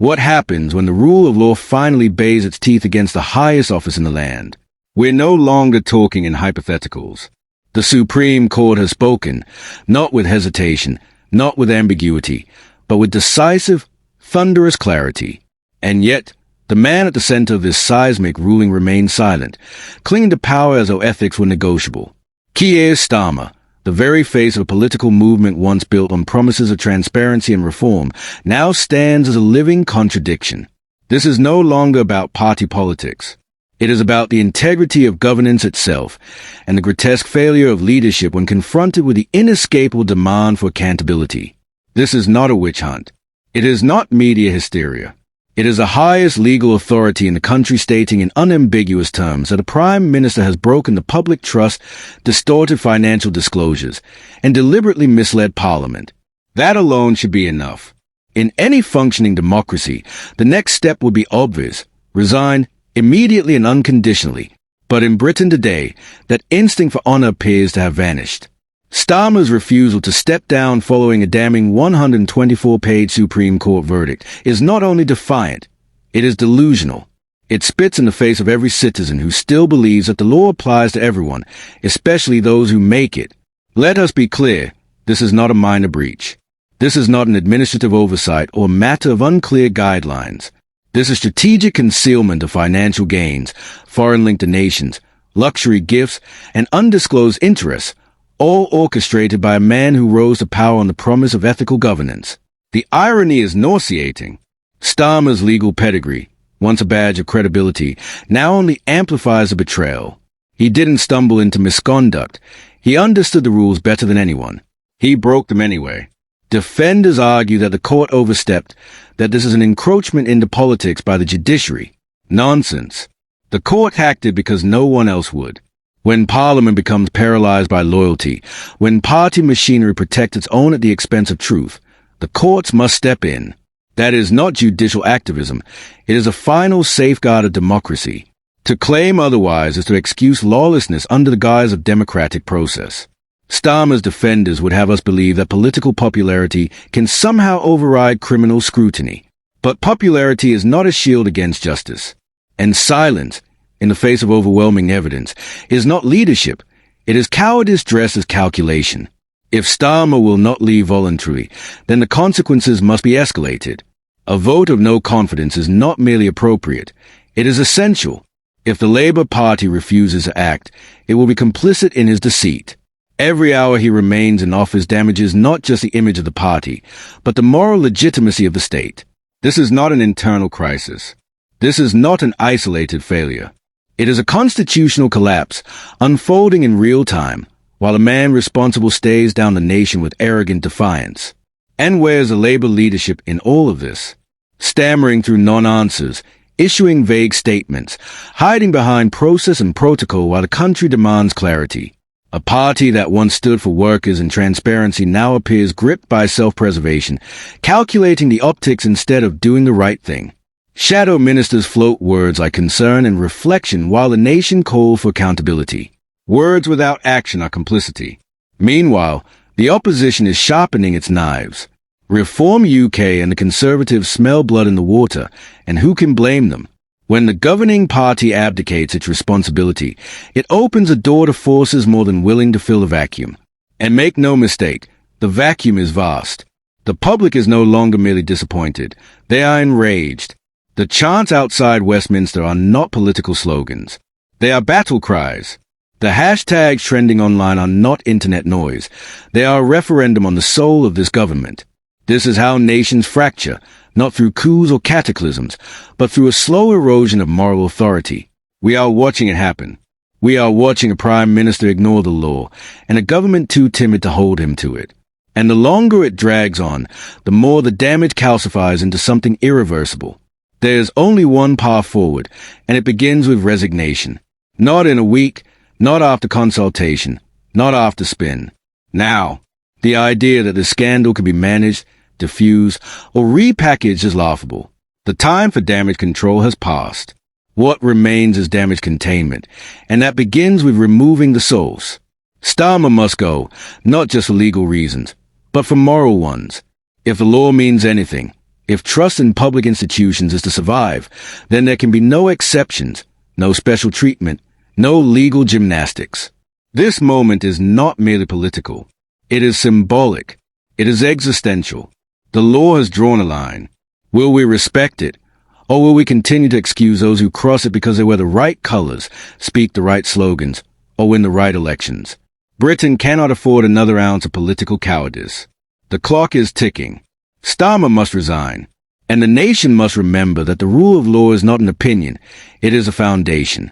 What happens when the rule of law finally bays its teeth against the highest office in the land? We're no longer talking in hypotheticals. The Supreme Court has spoken, not with hesitation, not with ambiguity, but with decisive, thunderous clarity. And yet, the man at the center of this seismic ruling remains silent, clinging to power as though ethics were negotiable. Keir Starmer, the very face of a political movement once built on promises of transparency and reform, now stands as a living contradiction. This is no longer about party politics. It is about the integrity of governance itself, and the grotesque failure of leadership when confronted with the inescapable demand for accountability. This is not a witch hunt. It is not media hysteria. It is the highest legal authority in the country stating in unambiguous terms that a Prime Minister has broken the public trust, distorted financial disclosures, and deliberately misled Parliament. That alone should be enough. In any functioning democracy, the next step would be obvious: resign immediately and unconditionally. But in Britain today, that instinct for honor appears to have vanished. Starmer's refusal to step down following a damning 124-page Supreme Court verdict is not only defiant, it is delusional. It spits in the face of every citizen who still believes that the law applies to everyone, especially those who make it. Let us be clear, this is not a minor breach. This is not an administrative oversight or matter of unclear guidelines. This is strategic concealment of financial gains, foreign-linked donations, luxury gifts, and undisclosed interests, all orchestrated by a man who rose to power on the promise of ethical governance. The irony is nauseating. Starmer's legal pedigree, once a badge of credibility, now only amplifies the betrayal. He didn't stumble into misconduct. He understood the rules better than anyone. He broke them anyway. Defenders argue that the court overstepped, that this is an encroachment into politics by the judiciary. Nonsense. The court acted because no one else would. When Parliament becomes paralyzed by loyalty, when party machinery protects its own at the expense of truth, the courts must step in. That is not judicial activism. It is a final safeguard of democracy. To claim otherwise is to excuse lawlessness under the guise of democratic process. Starmer's defenders would have us believe that political popularity can somehow override criminal scrutiny. But popularity is not a shield against justice. And silence, in the face of overwhelming evidence, is not leadership. It is cowardice dressed as calculation. If Starmer will not leave voluntarily, then the consequences must be escalated. A vote of no confidence is not merely appropriate. It is essential. If the Labour Party refuses to act, it will be complicit in his deceit. Every hour he remains in office damages not just the image of the party, but the moral legitimacy of the state. This is not an internal crisis. This is not an isolated failure. It is a constitutional collapse, unfolding in real time, while a man responsible stares down the nation with arrogant defiance. And where's the Labour leadership in all of this? Stammering through non-answers, issuing vague statements, hiding behind process and protocol while the country demands clarity. A party that once stood for workers and transparency now appears gripped by self-preservation, calculating the optics instead of doing the right thing. Shadow ministers float words like concern and reflection while the nation calls for accountability. Words without action are complicity. Meanwhile, the opposition is sharpening its knives. Reform UK and the Conservatives smell blood in the water, and who can blame them? When the governing party abdicates its responsibility, it opens a door to forces more than willing to fill the vacuum. And make no mistake, the vacuum is vast. The public is no longer merely disappointed. They are enraged. The chants outside Westminster are not political slogans. They are battle cries. The hashtags trending online are not internet noise. They are a referendum on the soul of this government. This is how nations fracture, not through coups or cataclysms, but through a slow erosion of moral authority. We are watching it happen. We are watching a Prime Minister ignore the law, and a government too timid to hold him to it. And the longer it drags on, the more the damage calcifies into something irreversible. There is only one path forward, and it begins with resignation. Not in a week, not after consultation, not after spin. Now, the idea that the scandal can be managed, diffused, or repackaged is laughable. The time for damage control has passed. What remains is damage containment, and that begins with removing the source. Starmer must go, not just for legal reasons, but for moral ones. If the law means anything, If trust in public institutions is to survive, then there can be no exceptions, no special treatment, no legal gymnastics. This moment is not merely political. It is symbolic. It is existential. The law has drawn a line. Will we respect it? Or will we continue to excuse those who cross it because they wear the right colors, speak the right slogans, or win the right elections? Britain cannot afford another ounce of political cowardice. The clock is ticking. Starmer must resign, and the nation must remember that the rule of law is not an opinion, it is a foundation.